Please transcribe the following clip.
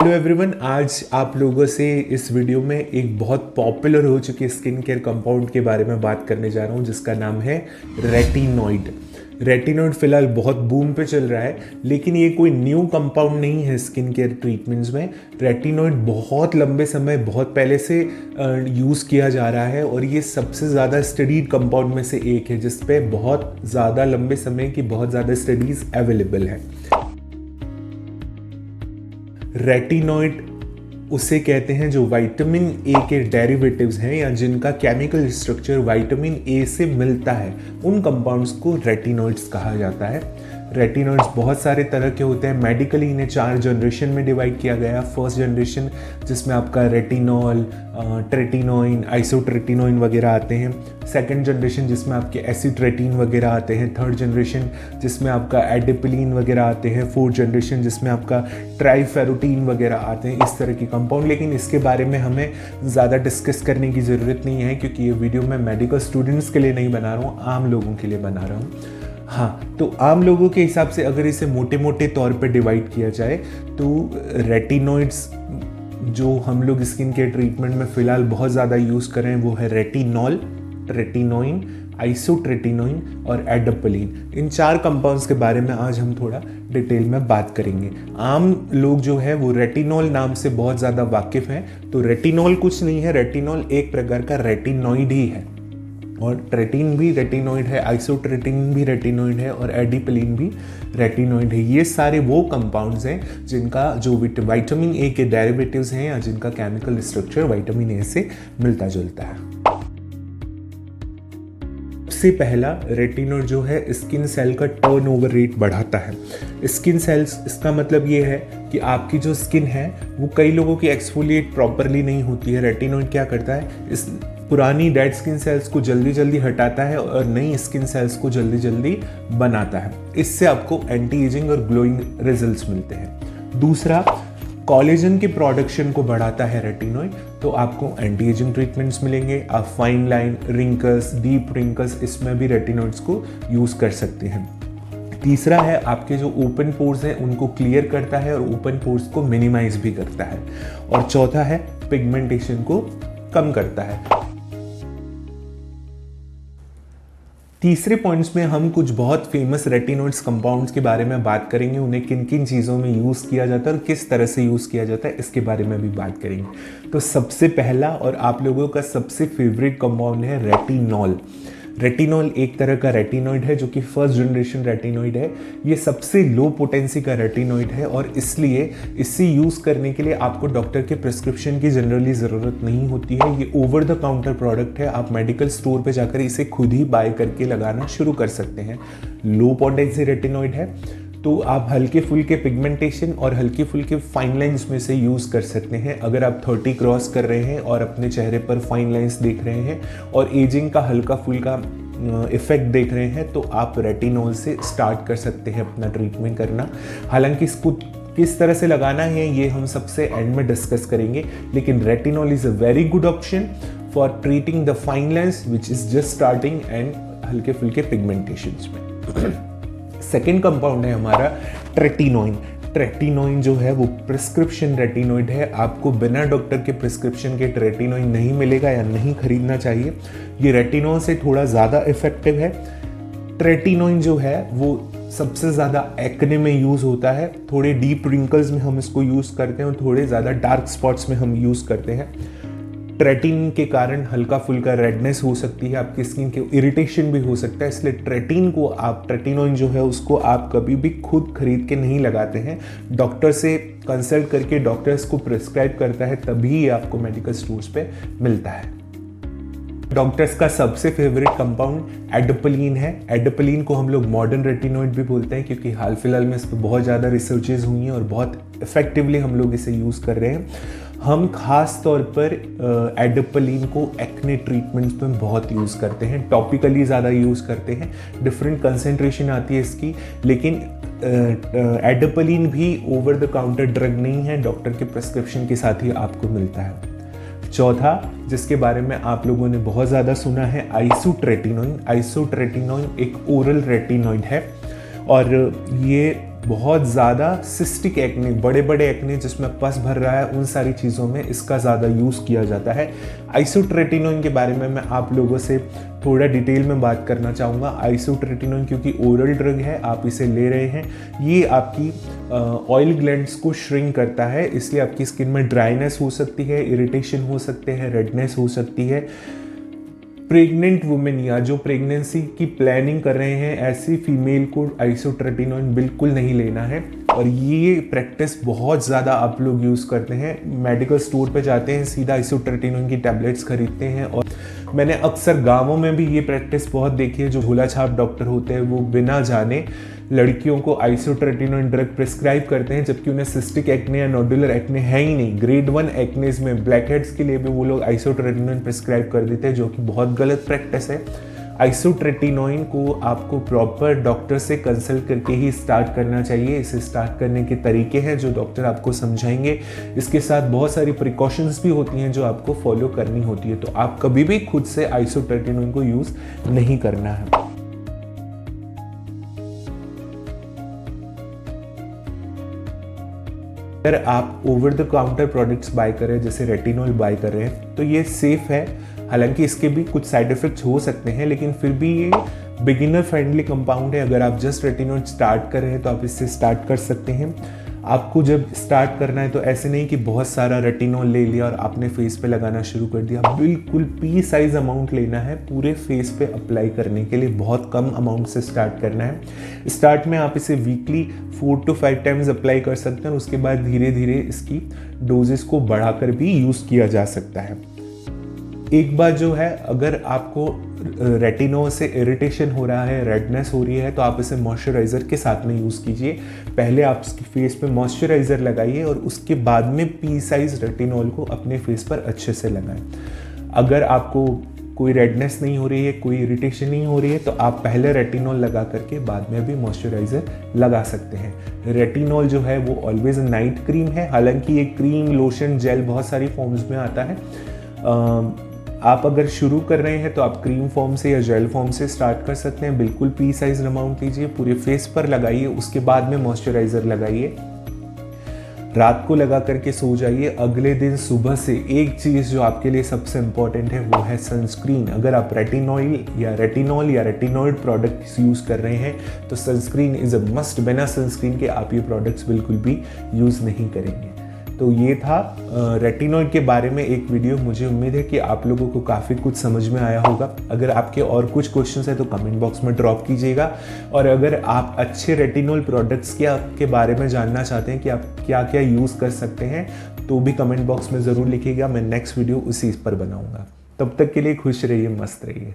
Hello everyone, आज आप लोगों से इस वीडियो में एक बहुत पॉपुलर हो चुके स्किन केयर कंपाउंड के बारे में बात करने जा रहा हूँ जिसका नाम है रेटिनॉइड। रेटिनॉइड फिलहाल बहुत बूम पे चल रहा है, लेकिन ये कोई न्यू कंपाउंड नहीं है स्किन केयर ट्रीटमेंट्स में। रेटिनॉइड बहुत लंबे समय बहुत पहले से यूज़ किया जा रहा है और ये सबसे ज़्यादा स्टडीड कंपाउंड में से एक है जिस पे बहुत ज़्यादा लंबे समय की बहुत ज़्यादा स्टडीज़ अवेलेबल है। रेटिनॉइड उसे कहते हैं जो विटामिन ए के डेरिवेटिव्स हैं या जिनका केमिकल स्ट्रक्चर विटामिन ए से मिलता है, उन कंपाउंड्स को रेटिनॉइड्स कहा जाता है। रेटिनॉइड्स बहुत सारे तरह के होते हैं। मेडिकली इन्हें 4 जनरेशन में डिवाइड किया गया। फर्स्ट जनरेशन जिसमें आपका रेटिनॉल, ट्रेटिनोइन, आइसोट्रेटिनोइन वगैरह आते हैं। सेकंड जनरेशन जिसमें आपके एसिट्रेटिन वगैरह आते हैं। थर्ड जनरेशन जिसमें आपका एडिपिलीन वगैरह आते हैं। फोर्थ जनरेशन जिसमें आपका ट्राइफेरोटीन वगैरह आते हैं। इस तरह की कंपाउंड, लेकिन इसके बारे में हमें ज़्यादा डिस्कस करने की ज़रूरत नहीं है क्योंकि ये वीडियो मैं मेडिकल स्टूडेंट्स के लिए नहीं बना रहा हूँ, आम लोगों के लिए बना रहा हूँ। हाँ, तो आम लोगों के हिसाब से अगर इसे मोटे मोटे तौर पे डिवाइड किया जाए तो रेटिनॉइड्स जो हम लोग स्किन केयर ट्रीटमेंट में फ़िलहाल बहुत ज़्यादा यूज़ कर रहे हैं वो है रेटिनॉल, ट्रेटिनोइन, आइसोट्रेटिनोइन और एडापिलीन। इन 4 कंपाउंड्स के बारे में आज हम थोड़ा डिटेल में बात करेंगे। आम लोग जो है वो रेटिनॉल नाम से बहुत ज़्यादा वाकिफ़ हैं। तो रेटिनॉल कुछ नहीं है, रेटिनॉल एक प्रकार का रेटिनॉइड ही है और ट्रेटिन भी रेटिनॉइड है, आइसोट्रेटिन भी रेटिनॉइड है और एडिपिलीन भी रेटिनॉइड है। ये सारे वो कंपाउंड्स हैं जिनका जो विटामिन ए के डेरिवेटिव्स हैं या जिनका केमिकल स्ट्रक्चर विटामिन ए से मिलता जुलता है। सबसे पहला, रेटिनॉइड जो है स्किन सेल का टर्नओवर रेट बढ़ाता है। स्किन सेल्स, इसका मतलब ये है कि आपकी जो स्किन है वो कई लोगों की एक्सफोलिएट प्रॉपरली नहीं होती है। रेटिनॉइड क्या करता है, इस पुरानी डेड स्किन सेल्स को जल्दी जल्दी हटाता है और नई स्किन सेल्स को जल्दी जल्दी बनाता है। इससे आपको एंटी एजिंग और ग्लोइंग रिजल्ट्स मिलते हैं। दूसरा, कोलेजन के प्रोडक्शन को बढ़ाता है रेटिनॉइड, तो आपको एंटी एजिंग ट्रीटमेंट्स मिलेंगे। आप fine line, wrinkles, deep wrinkles, इसमें भी रेटिनॉइड्स को यूज़ कर सकते हैं। तीसरा है, आपके जो ओपन पोर्स हैं उनको क्लियर करता है और ओपन पोर्स को मिनिमाइज भी करता है। और चौथा है, पिगमेंटेशन को कम करता है। तीसरे पॉइंट्स में हम कुछ बहुत फेमस रेटिनॉइड्स कंपाउंड्स के बारे में बात करेंगे। उन्हें किन किन चीज़ों में यूज़ किया जाता है और किस तरह से यूज़ किया जाता है, इसके बारे में भी बात करेंगे। तो सबसे पहला और आप लोगों का सबसे फेवरेट कंपाउंड है रेटिनॉल। रेटिनॉल एक तरह का रेटिनॉइड है जो कि फर्स्ट जनरेशन रेटिनॉइड है। ये सबसे लो पोटेंसी का रेटिनॉइड है और इसलिए इसे यूज़ करने के लिए आपको डॉक्टर के प्रिस्क्रिप्शन की जनरली ज़रूरत नहीं होती है। ये ओवर द काउंटर प्रोडक्ट है। आप मेडिकल स्टोर पे जाकर इसे खुद ही बाय करके लगाना शुरू कर सकते हैं। लो पोटेंसी रेटिनॉइड है तो आप हल्के फुल्के पिगमेंटेशन और हल्के फुल्के फाइन लाइंस में से यूज़ कर सकते हैं। अगर आप 30 क्रॉस कर रहे हैं और अपने चेहरे पर फाइन लाइंस देख रहे हैं और एजिंग का हल्का फुल्का इफेक्ट देख रहे हैं तो आप रेटिनॉल से स्टार्ट कर सकते हैं अपना ट्रीटमेंट करना। हालांकि इसको किस तरह से लगाना है ये हम सबसे एंड में डिस्कस करेंगे, लेकिन retinol is a very good option for treating the fine lines which is just starting and हल्के फुल्के पिगमेंटेशंस में। सेकेंड कंपाउंड है हमारा ट्रेटिनोइन। ट्रेटिनोइन जो है वो प्रिस्क्रिप्शन रेटिनॉइड है। आपको बिना डॉक्टर के प्रिस्क्रिप्शन के ट्रेटिनोइन नहीं मिलेगा या नहीं खरीदना चाहिए। ये रेटिनॉल से थोड़ा ज़्यादा इफेक्टिव है। ट्रेटिनोइन जो है वो सबसे ज़्यादा एक्ने में यूज़ होता है। थोड़े डीप रिंकल्स में हम इसको यूज़ करते हैं और थोड़े ज़्यादा डार्क स्पॉट्स में हम यूज़ करते हैं। ट्रेटिन के कारण हल्का फुल्का रेडनेस हो सकती है, आपकी स्किन के इरिटेशन भी हो सकता है, इसलिए ट्रेटिनोइन जो है उसको आप कभी भी खुद खरीद के नहीं लगाते हैं। डॉक्टर से कंसल्ट करके डॉक्टर इसको प्रिस्क्राइब करता है तभी ये आपको मेडिकल स्टोर्स पे मिलता है। डॉक्टर्स का सबसे फेवरेट कंपाउंड एडापिलीन है। एडापिलीन को हम लोग मॉडर्न रेटिनॉइड भी बोलते हैं क्योंकि हाल फिलहाल में इस पर बहुत ज़्यादा रिसर्चेज हुई हैं और बहुत इफेक्टिवली हम लोग इसे यूज़ कर रहे हैं। हम खास तौर पर एडापिलीन को एक्ने ट्रीटमेंट्स में बहुत यूज़ करते हैं, टॉपिकली ज़्यादा यूज़ करते हैं। डिफरेंट कंसेंट्रेशन आती है इसकी, लेकिन एडापिलीन भी ओवर द काउंटर ड्रग नहीं है, डॉक्टर के प्रिस्क्रिप्शन के साथ ही आपको मिलता है। चौथा, जिसके बारे में आप लोगों ने बहुत ज़्यादा सुना है, आइसोट्रेटिनोइन। आइसोट्रेटिनोइन एक ओरल रेटिनॉइड है और ये बहुत ज़्यादा सिस्टिक एक्ने, बड़े बड़े एक्ने जिसमें पस भर रहा है, उन सारी चीज़ों में इसका ज़्यादा यूज़ किया जाता है। आइसोट्रेटिनोन के बारे में मैं आप लोगों से थोड़ा डिटेल में बात करना चाहूँगा। आइसोट्रेटिनोन क्योंकि ओरल ड्रग है, आप इसे ले रहे हैं, ये आपकी ऑयल ग्लैंड्स को श्रिंक करता है, इसलिए आपकी स्किन में ड्राइनेस हो सकती है, इरिटेशन हो सकते हैं, रेडनेस हो सकती है। प्रेग्नेंट वुमेन या जो प्रेगनेंसी की प्लानिंग कर रहे हैं, ऐसी फीमेल को आइसोट्रेटिनोन बिल्कुल नहीं लेना है। और ये प्रैक्टिस बहुत ज़्यादा आप लोग यूज़ करते हैं, मेडिकल स्टोर पे जाते हैं, सीधा आइसोट्रेटिनोन की टैबलेट्स खरीदते हैं। और मैंने अक्सर गाँवों में भी ये प्रैक्टिस बहुत देखी है, जो भोला छाप डॉक्टर होते हैं वो बिना जाने लड़कियों को आइसोट्रेटिनोन ड्रग प्रिस्क्राइब करते हैं, जबकि उन्हें सिस्टिक एक्ने या नोडुलर एक्ने है ही नहीं। ग्रेड 1 एक्नेज में, ब्लैक हेड्स के लिए भी वो लोग आइसोट्रेटिनोन प्रिस्क्राइब कर देते हैं, जो कि बहुत गलत प्रैक्टिस है। आइसोट्रेटिनोन को आपको प्रॉपर डॉक्टर से कंसल्ट करके ही स्टार्ट करना चाहिए। इसे स्टार्ट करने के तरीके हैं जो डॉक्टर आपको समझाएंगे। इसके साथ बहुत सारी प्रिकॉशंस भी होती हैं जो आपको फॉलो करनी होती है। तो आप कभी भी खुद से आइसोट्रेटिनोन को यूज़ नहीं करना है। अगर आप over the counter products buy कर रहे हैं, जैसे रेटिनॉल बाय कर रहे हैं, तो ये सेफ़ है। हालांकि इसके भी कुछ साइड इफ़ेक्ट्स हो सकते हैं, लेकिन फिर भी ये बिगिनर फ्रेंडली कंपाउंड है। अगर आप जस्ट रेटिनॉल स्टार्ट कर रहे हैं तो आप इससे स्टार्ट कर सकते हैं। आपको जब स्टार्ट करना है तो ऐसे नहीं कि बहुत सारा रेटिनॉल ले लिया और आपने फेस पे लगाना शुरू कर दिया। बिल्कुल पी साइज अमाउंट लेना है पूरे फेस पे अप्लाई करने के लिए, बहुत कम अमाउंट से स्टार्ट करना है। स्टार्ट में आप इसे वीकली 4 to 5 टाइम्स अप्लाई कर सकते हैं और उसके बाद धीरे धीरे इसकी डोजेस को बढ़ाकर भी यूज़ किया जा सकता है। एक बात जो है, अगर आपको रेटिनो से इरिटेशन हो रहा है, रेडनेस हो रही है, तो आप इसे मॉइस्चराइज़र के साथ में यूज़ कीजिए। पहले आप इसकी फेस पे मॉइस्चराइज़र लगाइए और उसके बाद में पी साइज रेटिनॉल को अपने फेस पर अच्छे से लगाएं। अगर आपको कोई रेडनेस नहीं हो रही है, कोई इरिटेशन नहीं हो रही है, तो आप पहले रेटिनॉल लगा करके बाद में भी मॉइस्चराइज़र लगा सकते हैं। रेटिनॉल जो है वो ऑलवेज नाइट क्रीम है। हालांकि ये क्रीम, लोशन, जेल बहुत सारी फॉर्म्स में आता है। आप अगर शुरू कर रहे हैं तो आप क्रीम फॉर्म से या जेल फॉर्म से स्टार्ट कर सकते हैं। बिल्कुल पी साइज अमाउंट लीजिए, पूरे फेस पर लगाइए, उसके बाद में मॉइस्चराइज़र लगाइए। रात को लगा करके सो जाइए। अगले दिन सुबह से एक चीज़ जो आपके लिए सबसे इम्पॉर्टेंट है वो है सनस्क्रीन। अगर आप रेटिनॉल या रेटिनॉइड प्रोडक्ट्स यूज़ कर रहे हैं तो सनस्क्रीन इज़ अ मस्ट। बिना सनस्क्रीन के आप ये प्रोडक्ट्स बिल्कुल भी यूज़ नहीं करेंगे। तो ये था रेटिनॉल के बारे में एक वीडियो। मुझे उम्मीद है कि आप लोगों को काफ़ी कुछ समझ में आया होगा। अगर आपके और कुछ क्वेश्चंस हैं तो कमेंट बॉक्स में ड्रॉप कीजिएगा। और अगर आप अच्छे रेटिनॉल प्रोडक्ट्स के बारे में जानना चाहते हैं कि आप क्या क्या यूज़ कर सकते हैं, तो भी कमेंट बॉक्स में ज़रूर लिखिएगा। मैं नेक्स्ट वीडियो उसी पर बनाऊँगा। तब तक के लिए खुश रहिए, मस्त रहिए।